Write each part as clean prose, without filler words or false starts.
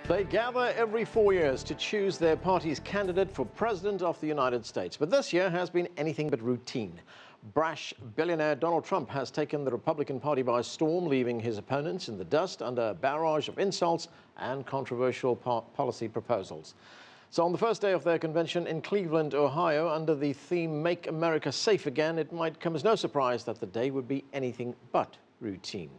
They gather every 4 years to choose their party's candidate for President of the United States. But this year has been anything but routine. Brash billionaire Donald Trump has taken the Republican Party by storm, leaving his opponents in the dust under a barrage of insults and controversial policy proposals. So on the first day of their convention in Cleveland, Ohio, under the theme Make America Safe Again, it might come as no surprise that the day would be anything but routine.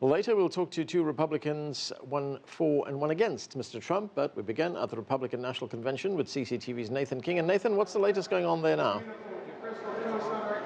Later, we'll talk to two Republicans, one for and one against Mr. Trump, but we begin at the Republican National Convention with CCTV's Nathan King. And Nathan, what's the latest going on there now?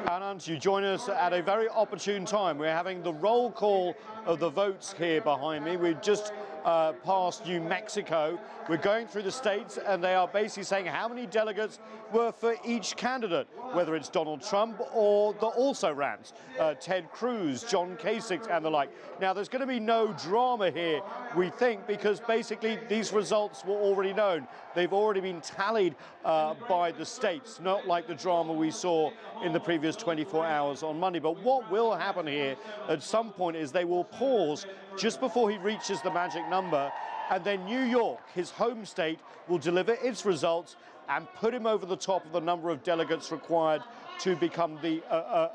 Anand, you join us at a very opportune time. We're having the roll call of the votes here behind me. We've just passed New Mexico. We're going through the states, and they are basically saying how many delegates were for each candidate, whether it's Donald Trump or the also-rans, Ted Cruz, John Kasich, and the like. Now, there's going to be no drama here, we think, because basically these results were already known. They've already been tallied by the states, not like the drama we saw in the previous 24 hours on Monday. But what will happen here at some point is they will pause just before he reaches the magic number, and then New York, his home state, will deliver its results and put him over the top of the number of delegates required to become the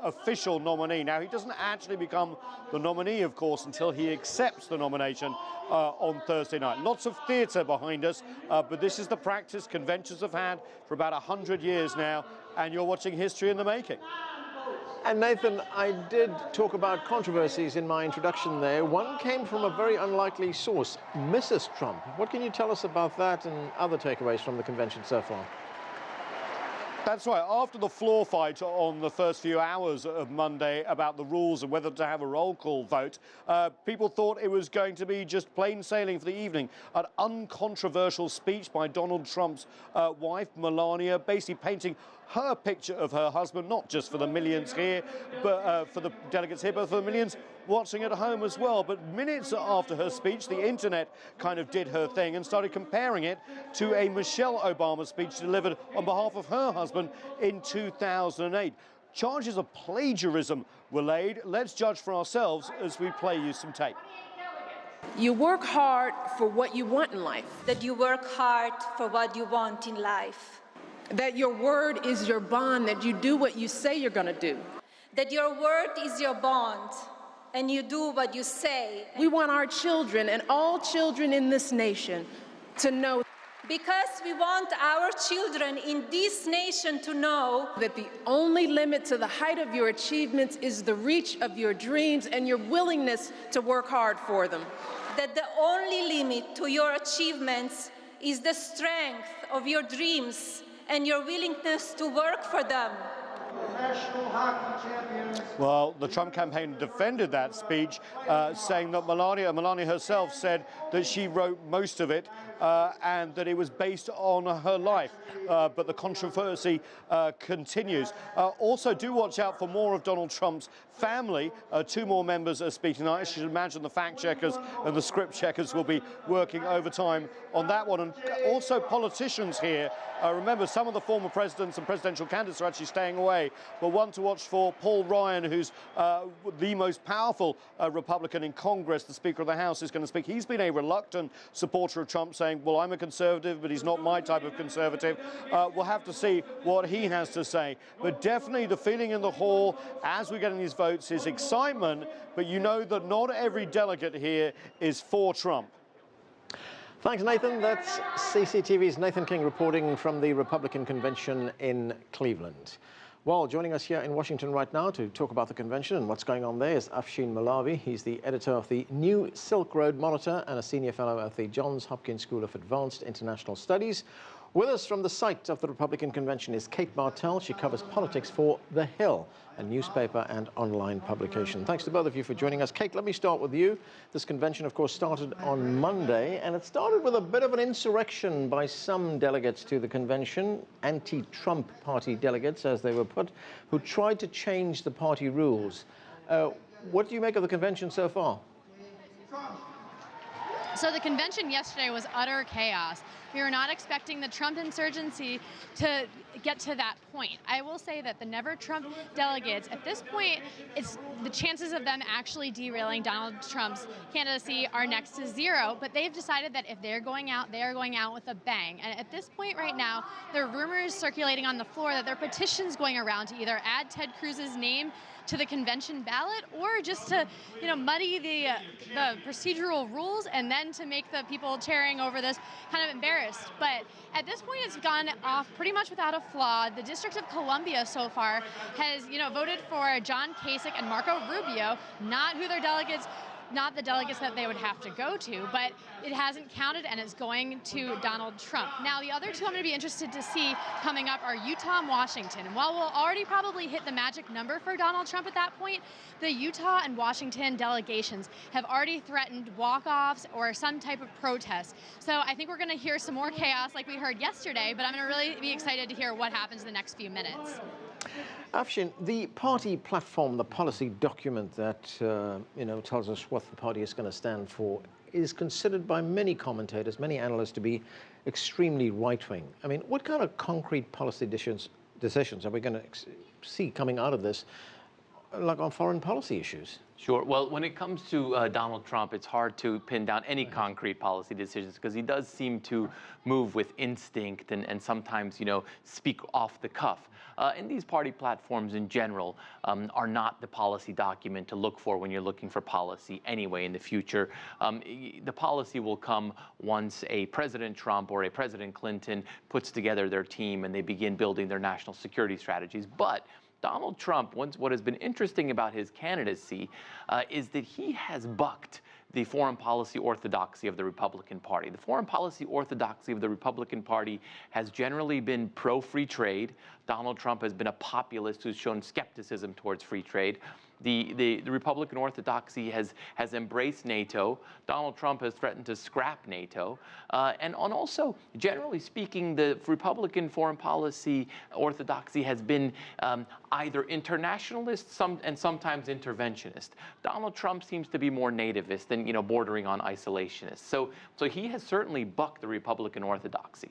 official nominee. Now, he doesn't actually become the nominee, of course, until he accepts the nomination on Thursday night. Lots of theatre behind us, but this is the practice conventions have had for about 100 years now, and you're watching history in the making. And Nathan, I did talk about controversies in my introduction there. One came from a very unlikely source, Mrs. Trump. What can you tell us about that and other takeaways from the convention so far? That's right. After the floor fight on the first few hours of Monday about the rules and whether to have a roll call vote, people thought it was going to be just plain sailing for the evening. An uncontroversial speech by Donald Trump's wife, Melania, basically painting her picture of her husband, not just for the millions here, but for the delegates here, but for the millions watching at home as well. But minutes after her speech, the internet kind of did her thing and started comparing it to a Michelle Obama speech delivered on behalf of her husband in 2008. Charges of plagiarism were laid. Let's judge for ourselves as we play you some tape. You work hard for what you want in life. That you work hard for what you want in life. That your word is your bond, that you do what you say you're going to do. That your word is your bond, and you do what you say. We want our children and all children in this nation to know. Because we want our children in this nation to know that the only limit to the height of your achievements is the reach of your dreams and your willingness to work hard for them. That the only limit to your achievements is the strength of your dreams and your willingness to work for them. National hockey champions. Well, the Trump campaign defended that speech, saying that Melania herself said that she wrote most of it and that it was based on her life. But the controversy continues. Also, do watch out for more of Donald Trump's family. Two more members are speaking tonight. I should imagine the fact checkers and the script checkers will be working overtime on that one. And also politicians here. Remember, some of the former presidents and presidential candidates are actually staying away. But one to watch for Paul Ryan, who's the most powerful Republican in Congress. The Speaker of the House is going to speak. He's been a reluctant supporter of Trump, saying, well, I'm a conservative, but he's not my type of conservative. We'll have to see what he has to say. But definitely the feeling in the hall as we're getting these votes is excitement. But you know that not every delegate here is for Trump. Thanks, Nathan. That's CCTV's Nathan King reporting from the Republican Convention in Cleveland. Well, joining us here in Washington right now to talk about the convention and what's going on there is Afshin Molavi. He's the editor of the New Silk Road Monitor and a senior fellow at the Johns Hopkins School of Advanced International Studies. With us from the site of the Republican Convention is Cate Martel. She covers politics for The Hill, a newspaper and online publication. Thanks to both of you for joining us. Cate, let me start with you. This convention, of course, started on Monday, and it started with a bit of an insurrection by some delegates to the convention, anti-Trump party delegates, as they were put, who tried to change the party rules. What do you make of the convention so far? So the convention yesterday was utter chaos. We were not expecting the Trump insurgency to get to that point. I will say that the Never Trump delegates, at this point, it's the chances of them actually derailing Donald Trump's candidacy are next to zero, but they've decided that if they're going out, they are going out with a bang. And at this point right now, there are rumors circulating on the floor that there are petitions going around to either add Ted Cruz's name to the convention ballot, or just to, muddy the procedural rules, and then to make the people cheering over this kind of embarrassed. But at this point, it's gone off pretty much without a flaw. The District of Columbia so far has, voted for John Kasich and Marco Rubio, not who their delegates. Not the delegates that they would have to go to, but it hasn't counted, and it's going to Donald Trump. Now, the other two I'm going to be interested to see coming up are Utah and Washington. And while we'll already probably hit the magic number for Donald Trump at that point, the Utah and Washington delegations have already threatened walk-offs or some type of protest. So I think we're going to hear some more chaos like we heard yesterday, but I'm going to really be excited to hear what happens in the next few minutes. Afshin, the party platform, the policy document that tells us what the party is going to stand for, is considered by many commentators, many analysts, to be extremely right-wing. I mean, what kind of concrete policy decisions are we going to see coming out of this, like on foreign policy issues? Sure. Well, when it comes to Donald Trump, it's hard to pin down any concrete policy decisions because he does seem to move with instinct and sometimes, speak off the cuff. And these party platforms in general are not the policy document to look for when you're looking for policy anyway in the future. The policy will come once a President Trump or a President Clinton puts together their team and they begin building their national security strategies. But Donald Trump, what has been interesting about his candidacy is that he has bucked the foreign policy orthodoxy of the Republican Party. The foreign policy orthodoxy of the Republican Party has generally been pro-free trade. Donald Trump has been a populist who's shown skepticism towards free trade. The Republican orthodoxy has embraced NATO. Donald Trump has threatened to scrap NATO. And also, generally speaking, the Republican foreign policy orthodoxy has been either internationalist and sometimes interventionist. Donald Trump seems to be more nativist and bordering on isolationist. So he has certainly bucked the Republican orthodoxy.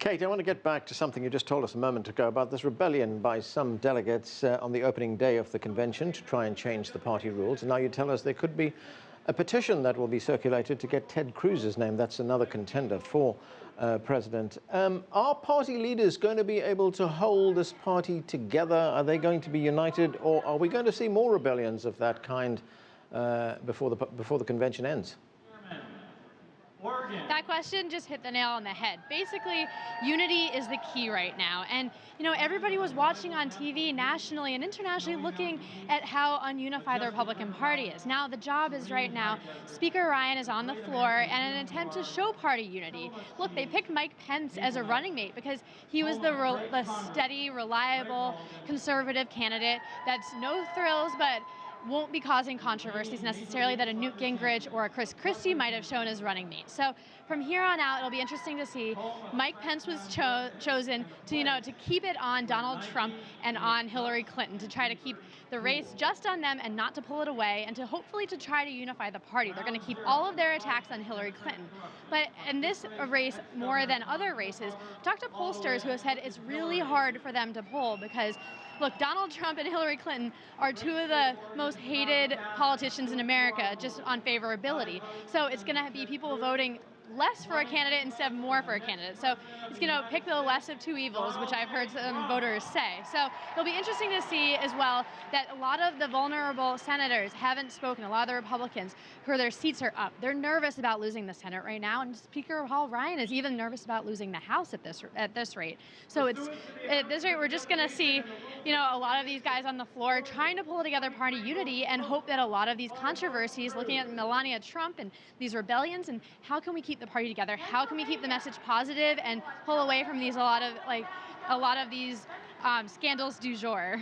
Cate, I want to get back to something you just told us a moment ago about this rebellion by some delegates on the opening day of the convention to try and change the party rules. And now you tell us there could be a petition that will be circulated to get Ted Cruz's name. That's another contender for president. Are party leaders going to be able to hold this party together? Are they going to be united? Or are we going to see more rebellions of that kind before the convention ends? That question just hit the nail on the head. Basically, unity is the key right now. And, everybody was watching on TV nationally and internationally looking at how ununified the Republican Party is. Now, the job is right now, Speaker Ryan is on the floor and an attempt to show party unity. Look, they picked Mike Pence as a running mate because he was the steady, reliable, conservative candidate that's no thrills, but won't be causing controversies necessarily that a Newt Gingrich or a Chris Christie might have shown as running mates. So from here on out, it'll be interesting to see. Mike Pence was chosen to keep it on Donald Trump and on Hillary Clinton, to try to keep the race just on them and not to pull it away, and to hopefully to try to unify the party. They're going to keep all of their attacks on Hillary Clinton. But in this race, more than other races, talk to pollsters who have said it's really hard for them to poll because, look, Donald Trump and Hillary Clinton are two of the most hated politicians in America just on favorability. So it's going to be people voting less for a candidate instead of more for a candidate. So it's going to pick the less of two evils, which I've heard some voters say. So it'll be interesting to see as well that a lot of the vulnerable senators haven't spoken. A lot of the Republicans who their seats are up, they're nervous about losing the Senate right now. And Speaker Paul Ryan is even nervous about losing the House at this rate. So at this rate, we're just going to see, a lot of these guys on the floor trying to pull together party unity and hope that a lot of these controversies, looking at Melania Trump and these rebellions, and how can we keep the party together? How can we keep the message positive and pull away from these a lot of these scandals du jour?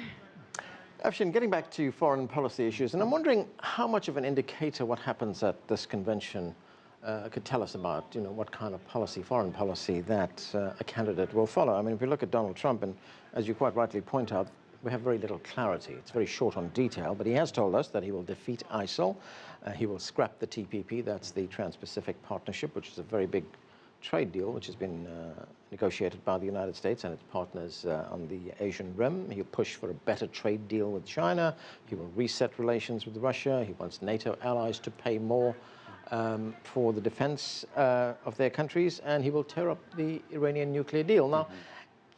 Afshin, getting back to foreign policy issues, and I'm wondering how much of an indicator what happens at this convention could tell us about, what kind of policy, foreign policy, that a candidate will follow. I mean, if we look at Donald Trump, and as you quite rightly point out, we have very little clarity. It's very short on detail, but he has told us that he will defeat ISIL. He will scrap the TPP, that's the Trans-Pacific Partnership, which is a very big trade deal, which has been negotiated by the United States and its partners on the Asian Rim. He'll push for a better trade deal with China. He will reset relations with Russia. He wants NATO allies to pay more for the defense of their countries, and he will tear up the Iranian nuclear deal. Now,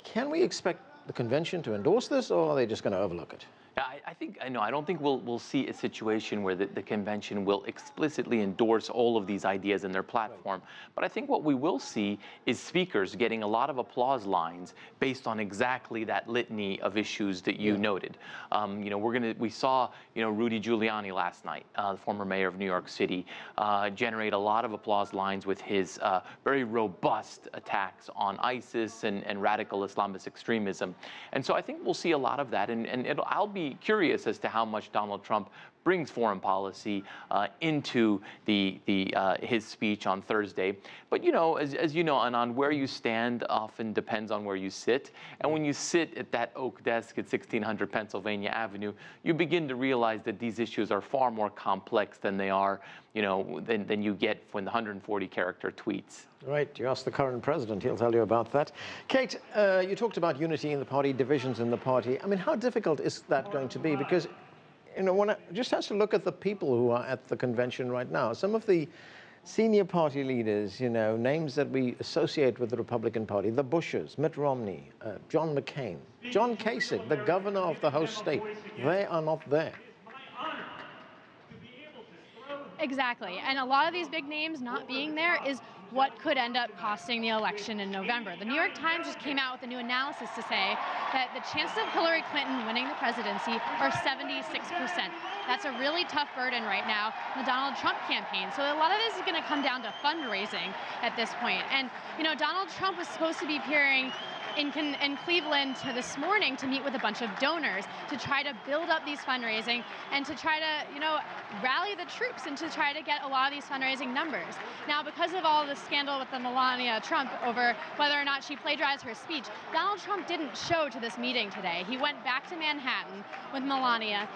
can we expect the convention to endorse this, or are they just going to overlook it? I don't think we'll see a situation where the convention will explicitly endorse all of these ideas in their platform. But I think what we will see is speakers getting a lot of applause lines based on exactly that litany of issues that you noted. We saw Rudy Giuliani last night, the former mayor of New York City, generate a lot of applause lines with his very robust attacks on ISIS and radical Islamist extremism. And so I think we'll see a lot of that, and I'll be curious as to how much Donald Trump brings foreign policy into his speech on Thursday. But as you know, and on where you stand often depends on where you sit. And when you sit at that oak desk at 1600 Pennsylvania Avenue, you begin to realize that these issues are far more complex than they are, than you get when the 140-character tweets. Right, you ask the current president, he'll tell you about that. Cate, you talked about unity in the party, divisions in the party. I mean, how difficult is that going to be? Because, one just has to look at the people who are at the convention right now. Some of the senior party leaders, names that we associate with the Republican Party, the Bushes, Mitt Romney, John McCain, John Kasich, the governor of the host state, they are not there. Exactly, and a lot of these big names not being there is what could end up costing the election in November. The New York Times just came out with a new analysis to say that the chances of Hillary Clinton winning the presidency are 76%. That's a really tough burden right now in the Donald Trump campaign. So a lot of this is going to come down to fundraising at this point. And, Donald Trump was supposed to be appearing in Cleveland this morning to meet with a bunch of donors to try to build up these fundraising and to try to, rally the troops and to try to get a lot of these fundraising numbers. Now, because of all the scandal with the Melania Trump over whether or not she plagiarized her speech, Donald Trump didn't show to this meeting today. He went back to Manhattan with Melania.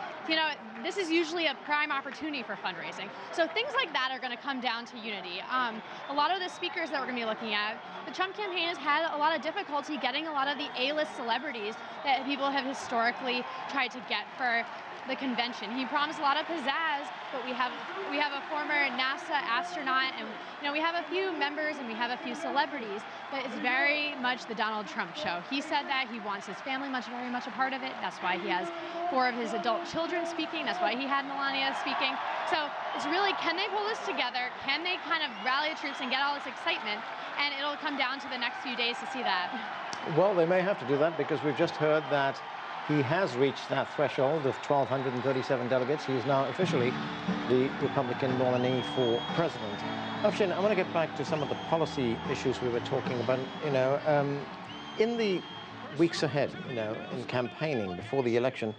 This is usually a prime opportunity for fundraising. So things like that are going to come down to unity. A lot of the speakers that we're going to be looking at, the Trump campaign has had a lot of difficulty getting a lot of the A-list celebrities that people have historically tried to get for the convention. He promised a lot of pizzazz, but we have a former NASA astronaut, and we have a few members and we have a few celebrities, but it's very much the Donald Trump show. He said that he wants his family very much a part of it. That's why he has 4 of his adult children speaking. That's why he had Melania speaking. So it's really, can they pull this together? Can they kind of rally the troops and get all this excitement? And it'll come down to the next few days to see that. Well, they may have to do that because we've just heard that he has reached that threshold of 1,237 delegates. He is now officially the Republican nominee for president. Afshin, I want to get back to some of the policy issues we were talking about. In the weeks ahead, in campaigning before the election,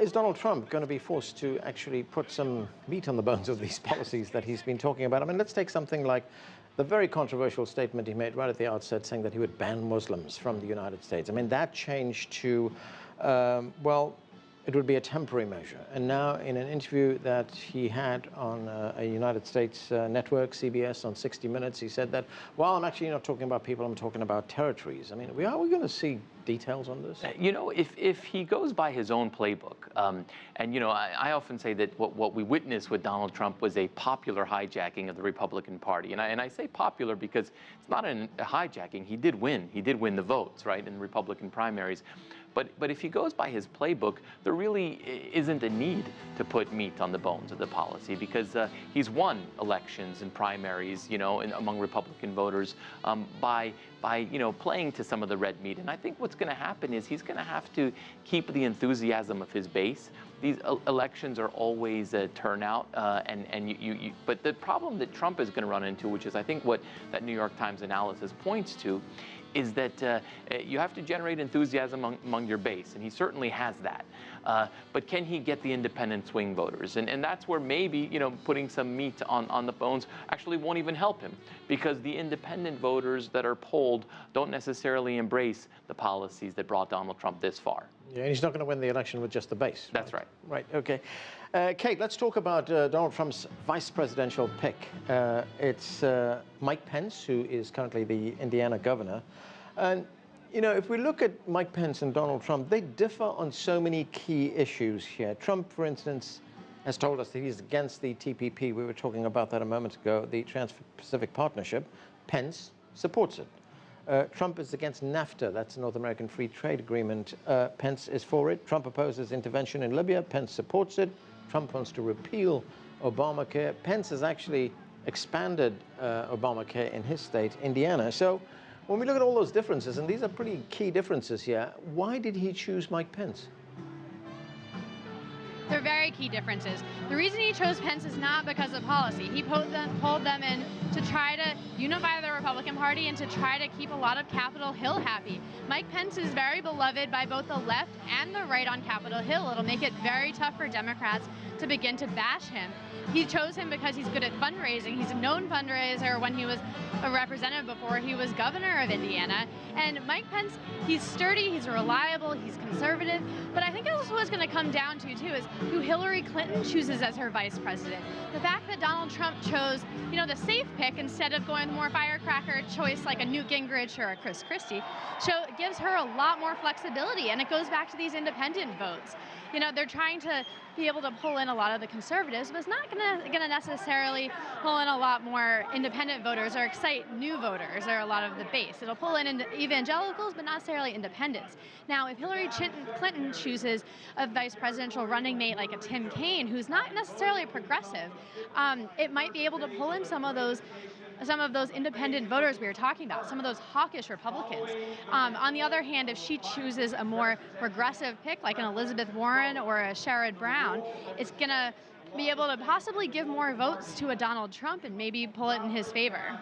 is Donald Trump going to be forced to actually put some meat on the bones of these policies that he's been talking about? I mean, let's take something like the very controversial statement he made right at the outset saying that he would ban Muslims from the United States. I mean, that changed to well, it would be a temporary measure. And now in an interview that he had on a United States network, CBS, on 60 Minutes, he said that, well, I'm actually not talking about people, I'm talking about territories. I mean, are we going to see details on this? If he goes by his own playbook, I often say that what we witnessed with Donald Trump was a popular hijacking of the Republican Party. And I say popular because it's not a hijacking. He did win. He did win the votes, right, in the Republican primaries. But if he goes by his playbook, there really isn't a need to put meat on the bones of the policy because he's won elections and primaries, among Republican voters by playing to some of the red meat. And I think what's going to happen is he's going to have to keep the enthusiasm of his base. These elections are always a turnout, but the problem that Trump is going to run into, which is I think what that New York Times analysis points to, is that you have to generate enthusiasm among your base, and he certainly has that. But can he get the independent swing voters? And that's where maybe putting some meat on the bones actually won't even help him, because the independent voters that are polled don't necessarily embrace the policies that brought Donald Trump this far. Yeah, and he's not going to win the election with just the base. That's right. Right, okay. Kate, let's talk about Donald Trump's vice presidential pick. It's Mike Pence, who is currently the Indiana governor. And, you know, if we look at Mike Pence and Donald Trump, they differ on so many key issues here. Trump, for instance, has told us that he's against the TPP. We were talking about that a moment ago, the Trans-Pacific Partnership. Pence supports it. Trump is against NAFTA, that's the North American Free Trade Agreement. Pence is for it. Trump opposes intervention in Libya. Pence supports it. Trump wants to repeal Obamacare. Pence has actually expanded Obamacare in his state, Indiana. So when we look at all those differences, and these are pretty key differences here, why did he choose Mike Pence? They're very key differences. The reason he chose Pence is not because of policy. He pulled them in to try to unify the Republican Party and to try to keep a lot of Capitol Hill happy. Mike Pence is very beloved by both the left and the right on Capitol Hill. It'll make it very tough for Democrats to begin to bash him. He chose him because he's good at fundraising. He's a known fundraiser when he was a representative before he was governor of Indiana. And Mike Pence, he's sturdy, he's reliable, he's conservative. But I think that's what's going to come down to, too, is who Hillary Clinton chooses as her vice president. The fact that Donald Trump chose, you know, the safe pick instead of going the more firecracker choice like a Newt Gingrich or a Chris Christie, gives her a lot more flexibility. And it goes back to these independent votes. You know, they're trying to be able to pull in a lot of the conservatives, but it's not going to necessarily pull in a lot more independent voters or excite new voters or a lot of the base. It'll pull in evangelicals, but not necessarily independents. Now, if Hillary Clinton chooses a vice presidential running mate like a Tim Kaine, who's not necessarily a progressive, it might be able to pull in some of those independent voters we were talking about, some of those hawkish Republicans. On the other hand, if she chooses a more progressive pick like an Elizabeth Warren or a Sherrod Brown, it's going to be able to possibly give more votes to a Donald Trump and maybe pull it in his favor.